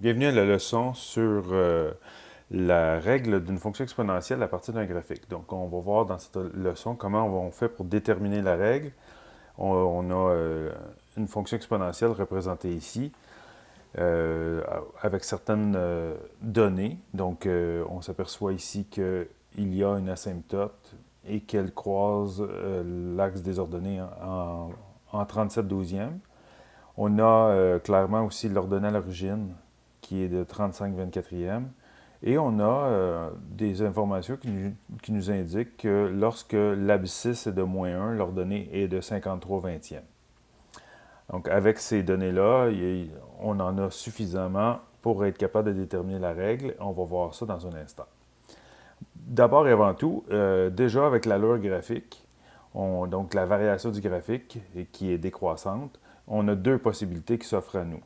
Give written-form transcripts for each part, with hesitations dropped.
Bienvenue à la leçon sur la règle d'une fonction exponentielle à partir d'un graphique. Donc, on va voir dans cette leçon comment on fait pour déterminer la règle. On a une fonction exponentielle représentée ici avec certaines données. Donc, on s'aperçoit ici qu'il y a une asymptote et qu'elle croise l'axe des ordonnées en 37 douzièmes. On a clairement aussi l'ordonnée à l'origine, qui est de 35 24e. Et on a des informations qui nous indiquent que lorsque l'abscisse est de -1, l'ordonnée est de 53 20e. Donc, avec ces données-là, on en a suffisamment pour être capable de déterminer la règle. On va voir ça dans un instant. D'abord et avant tout, déjà avec l'allure graphique, donc la variation du graphique qui est décroissante, on a deux possibilités qui s'offrent à nous.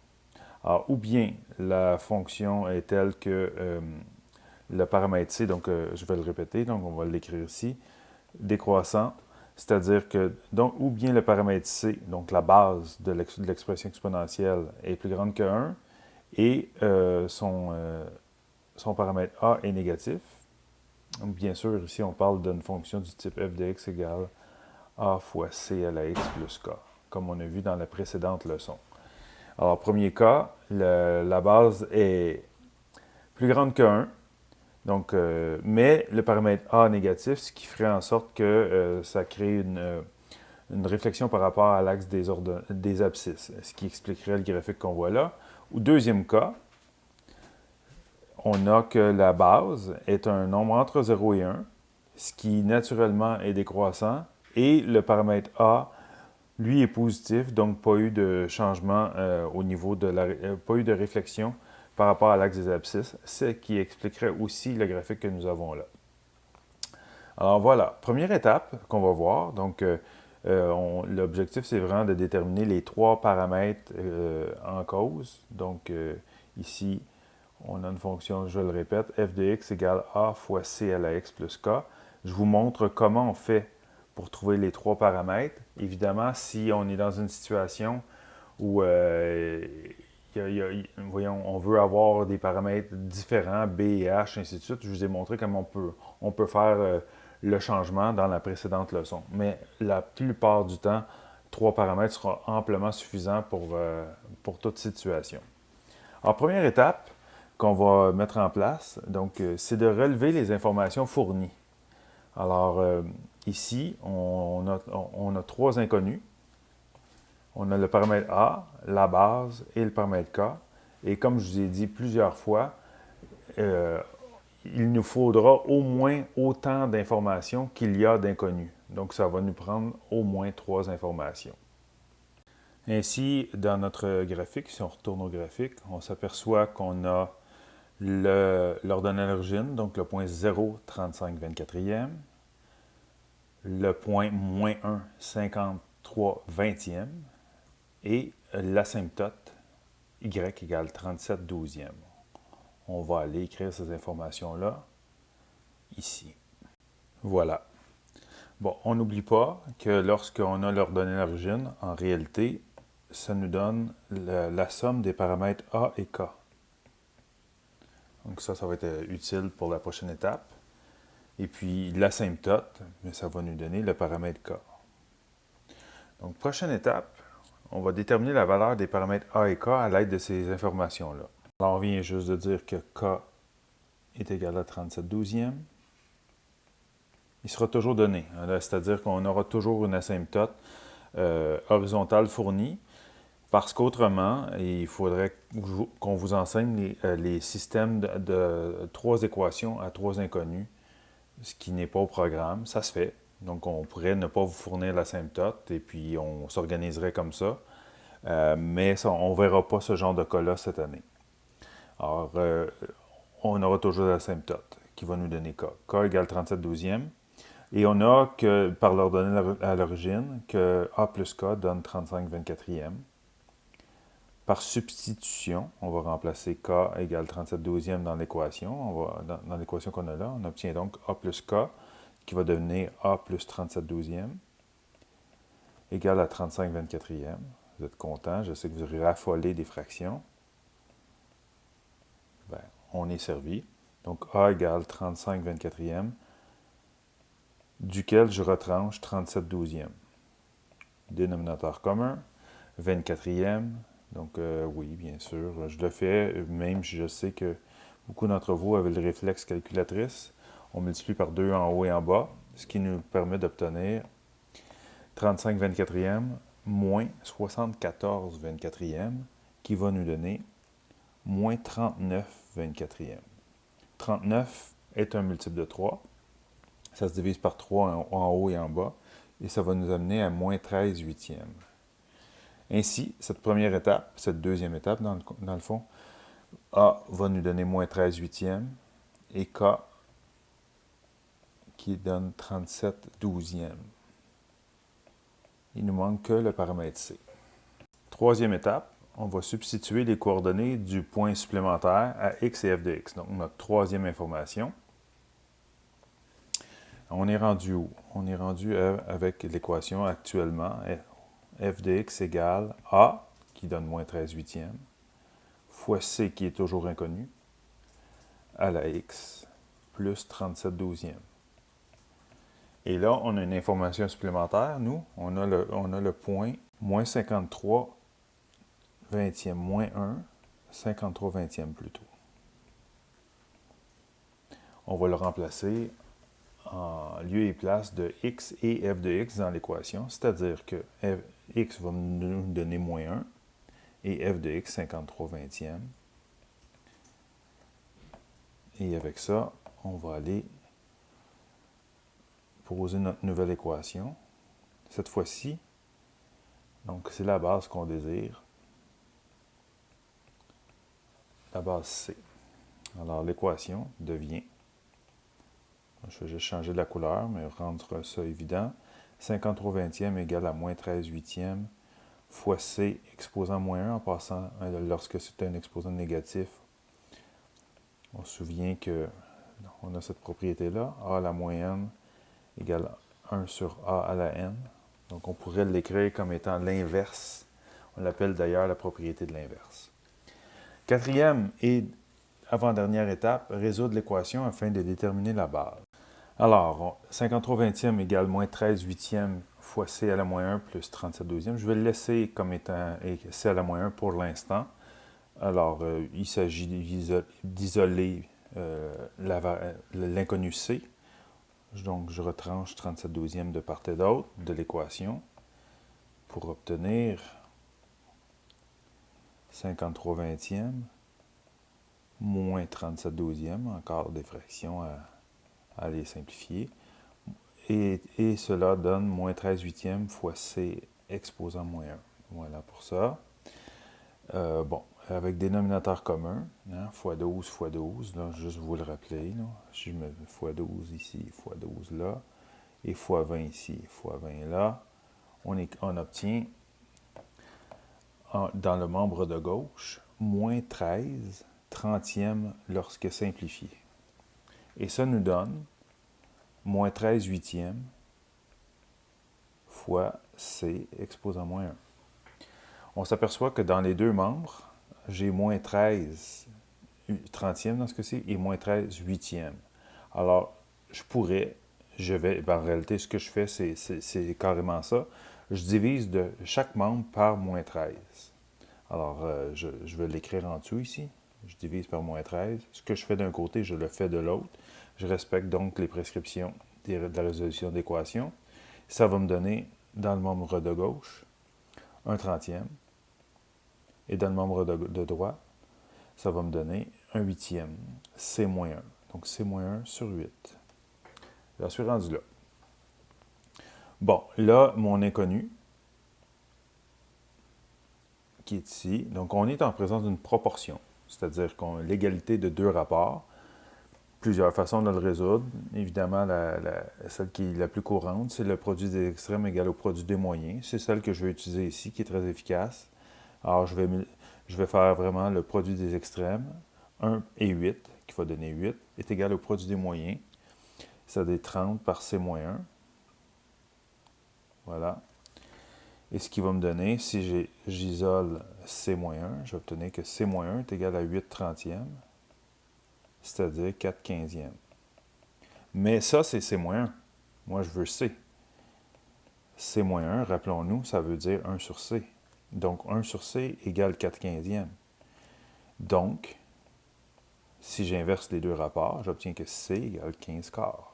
Alors, ou bien la fonction est telle que le paramètre C, donc je vais le répéter, donc on va l'écrire ici, décroissant, c'est-à-dire que, donc, ou bien le paramètre C, donc la base de l'expression exponentielle, est plus grande que 1 et son paramètre A est négatif. Donc, bien sûr, ici, on parle d'une fonction du type f de x égale A fois C à la x plus k, comme on a vu dans la précédente leçon. Alors, premier cas, la base est plus grande que 1, donc, mais le paramètre A négatif, ce qui ferait en sorte que ça crée une réflexion par rapport à l'axe des abscisses, ce qui expliquerait le graphique qu'on voit là. Ou deuxième cas, on a que la base est un nombre entre 0 et 1, ce qui naturellement est décroissant, et le paramètre A, lui, est positif, donc pas eu de changement au niveau de pas eu de réflexion par rapport à l'axe des abscisses, ce qui expliquerait aussi le graphique que nous avons là. Alors voilà, première étape qu'on va voir. Donc, l'objectif, c'est vraiment de déterminer les trois paramètres en cause. Donc, ici, on a une fonction, je le répète, f de x égale a fois c à la x plus k. Je vous montre comment on fait pour trouver les trois paramètres. Évidemment, si on est dans une situation où voyons, on veut avoir des paramètres différents, B et H, ainsi de suite, je vous ai montré comment on peut faire le changement dans la précédente leçon. Mais la plupart du temps, trois paramètres sera amplement suffisant pour toute situation. Alors, première étape qu'on va mettre en place, donc, c'est de relever les informations fournies. Alors, ici, on a trois inconnus. On a le paramètre A, la base et le paramètre K. Et comme je vous ai dit plusieurs fois, euh, il nous faudra au moins autant d'informations qu'il y a d'inconnus. Donc, ça va nous prendre au moins trois informations. Ainsi, dans notre graphique, si on retourne au graphique, on s'aperçoit qu'on a l'ordonnée à l'origine, donc le point 0, 35 24e, le point -1, 53 20e, et l'asymptote y égale 37 douzièmes. On va aller écrire ces informations-là ici. Voilà. Bon, on n'oublie pas que lorsqu'on a l'ordonnée à l'origine, en réalité, ça nous donne la somme des paramètres A et K. Donc ça va être utile pour la prochaine étape. Et puis l'asymptote, mais ça va nous donner le paramètre K. Donc, prochaine étape, on va déterminer la valeur des paramètres A et K à l'aide de ces informations-là. Alors, on vient juste de dire que K est égal à 37 douzièmes. Il sera toujours donné, c'est-à-dire qu'on aura toujours une asymptote horizontale fournie, parce qu'autrement, il faudrait qu'on vous enseigne les systèmes de trois équations à trois inconnus, ce qui n'est pas au programme. Ça se fait. Donc, on pourrait ne pas vous fournir l'asymptote et puis on s'organiserait comme ça. Mais ça, on ne verra pas ce genre de cas-là cette année. Alors, on aura toujours l'asymptote qui va nous donner K. K égale 37 douzièmes. Et on a que, par l'ordonnée à l'origine, que A plus K donne 35 24e. Par substitution, on va remplacer K égale 37 douzièmes dans l'équation. Dans l'équation qu'on a là, on obtient donc A plus K qui va devenir A plus 37 douzièmes égale à 35 24e. Vous êtes content, je sais que vous raffolez des fractions. on est servi. Donc A égale 35 24e, duquel je retranche 37 12e. Dénominateur commun, 24e. Donc oui, bien sûr, je le fais, même si je sais que beaucoup d'entre vous avaient le réflexe calculatrice. On multiplie par 2 en haut et en bas, ce qui nous permet d'obtenir 35 24e moins 74 24e, qui va nous donner moins 39 24e. 39 est un multiple de 3. Ça se divise par 3 en haut et en bas, et ça va nous amener à moins 13 huitièmes. Ainsi, cette première étape, cette deuxième étape, dans le fond, A va nous donner moins 13 huitièmes, et K qui donne 37 douzièmes. Il nous manque que le paramètre C. Troisième étape, on va substituer les coordonnées du point supplémentaire à x et f de x. Donc, notre troisième information. On est rendu où? On est rendu avec l'équation actuellement, f de x égale a, qui donne moins 13 huitièmes, fois c, qui est toujours inconnu, à la x, plus 37 douzièmes. Et là, on a une information supplémentaire, nous. On a le point moins 53 vingtième moins 1, 53 vingtième plutôt. On va le remplacer en lieu et place de x et f de x dans l'équation, c'est-à-dire que x va nous donner moins 1 et f de x 53 vingtième. Et avec ça, on va aller poser notre nouvelle équation. Cette fois-ci, donc c'est la base qu'on désire. La base C. Alors l'équation devient, je vais juste changer la couleur, mais rendre ça évident, 53 vingtième égale à moins 13 huitième fois C exposant moins 1 en passant, lorsque c'est un exposant négatif, on se souvient qu'on a cette propriété-là, A à la moyenne égale 1 sur A à la n. Donc on pourrait l'écrire comme étant l'inverse. On l'appelle d'ailleurs la propriété de l'inverse. Quatrième et avant-dernière étape, résoudre l'équation afin de déterminer la base. Alors, 53 vingtième égale moins 13 huitième fois c à la moins 1 plus 37 douzième. Je vais le laisser comme étant c à la moins 1 pour l'instant. Alors, il s'agit d'isoler l'inconnu c. Donc, je retranche 37 douzième de part et d'autre de l'équation pour obtenir 53 vingtième moins 37 douzième, encore des fractions à les simplifier. Et cela donne moins 13 huitième fois c exposant moins 1. Voilà pour ça. Bon, avec dénominateur commun, hein, fois 12 fois 12, là, juste vous le rappeler, là, si je mets fois 12 ici, fois 12 là, et fois 20 ici, fois 20 là, on obtient dans le membre de gauche moins 13 trentième lorsque simplifié. Et ça nous donne moins 13 huitième fois c exposant moins 1. On s'aperçoit que dans les deux membres, j'ai moins 13 trentième dans ce cas-ci et moins 13 huitième. Alors, en réalité, ce que je fais, c'est carrément ça. Je divise de chaque membre par moins 13. Alors, je vais l'écrire en dessous ici. Je divise par moins 13. Ce que je fais d'un côté, je le fais de l'autre. Je respecte donc les prescriptions de la résolution d'équation. Ça va me donner, dans le membre de gauche, un trentième. Et dans le membre de droite, ça va me donner un huitième, C-1. Donc, C-1 sur 8. J'en suis rendu là. Bon, là, mon inconnu, qui est ici, donc on est en présence d'une proportion, c'est-à-dire qu'on a l'égalité de deux rapports. Plusieurs façons de le résoudre. Évidemment, celle qui est la plus courante, c'est le produit des extrêmes égal au produit des moyens. C'est celle que je vais utiliser ici, qui est très efficace. Alors, je vais faire vraiment le produit des extrêmes. 1 et 8, qui va donner 8, est égal au produit des moyens. Ça donne 30 par C-1. Voilà. Et ce qui va me donner, si j'isole C-1, je vais obtenir que C-1 est égal à 8 trentièmes. c'est-à-dire 4/15e. Mais ça, c'est C-1. Moi, je veux C. C-1, rappelons-nous, ça veut dire 1 sur C. Donc, 1 sur C égale 4/15e. Donc, si j'inverse les deux rapports, j'obtiens que C égale 15/4.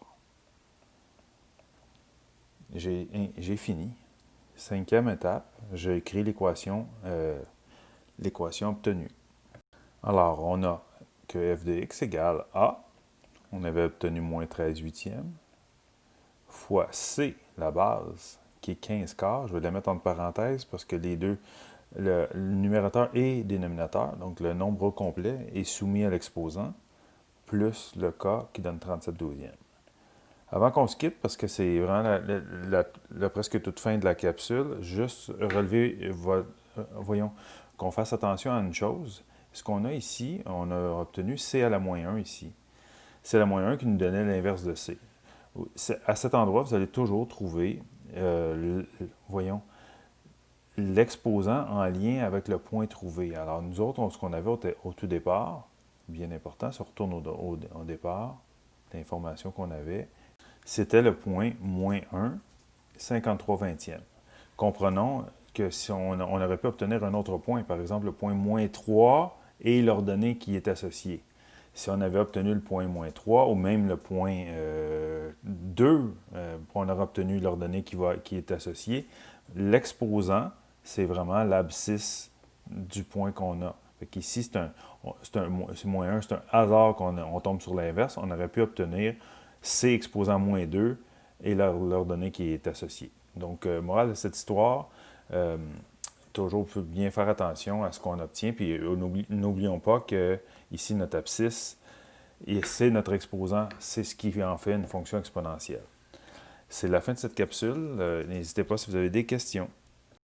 J'ai fini. Cinquième étape, j'ai écrit l'équation obtenue. Alors, on a que f de x égale A, on avait obtenu moins 13/8, fois C, la base, qui est 15/4. Je vais la mettre entre parenthèses parce que les deux, le numérateur et le dénominateur, donc le nombre au complet, est soumis à l'exposant, plus le k qui donne 37/12. Avant qu'on se quitte, parce que c'est vraiment la presque toute fin de la capsule, juste relever, voyons, qu'on fasse attention à une chose. Ce qu'on a ici, on a obtenu C à la moins 1 ici. C à la moins 1 qui nous donnait l'inverse de C. À cet endroit, vous allez toujours trouver, voyons, l'exposant en lien avec le point trouvé. Alors, nous autres, ce qu'on avait au tout départ, bien important, si on retourne au départ, l'information qu'on avait, c'était le point moins 1, 53/20. Comprenons que si on aurait pu obtenir un autre point, par exemple le point moins 3 et l'ordonnée qui est associée. Si on avait obtenu le point moins 3 ou même le point 2, on aurait obtenu l'ordonnée qui est associée. L'exposant, c'est vraiment l'abscisse du point qu'on a. Ici, c'est moins 1, c'est un hasard qu'on tombe sur l'inverse. On aurait pu obtenir C exposant moins 2 et l'ordonnée qui est associée. Donc, morale de cette histoire, toujours bien faire attention à ce qu'on obtient. Puis, n'oublions pas que ici, notre abscisse, et c'est notre exposant, c'est ce qui en fait une fonction exponentielle. C'est la fin de cette capsule. N'hésitez pas si vous avez des questions.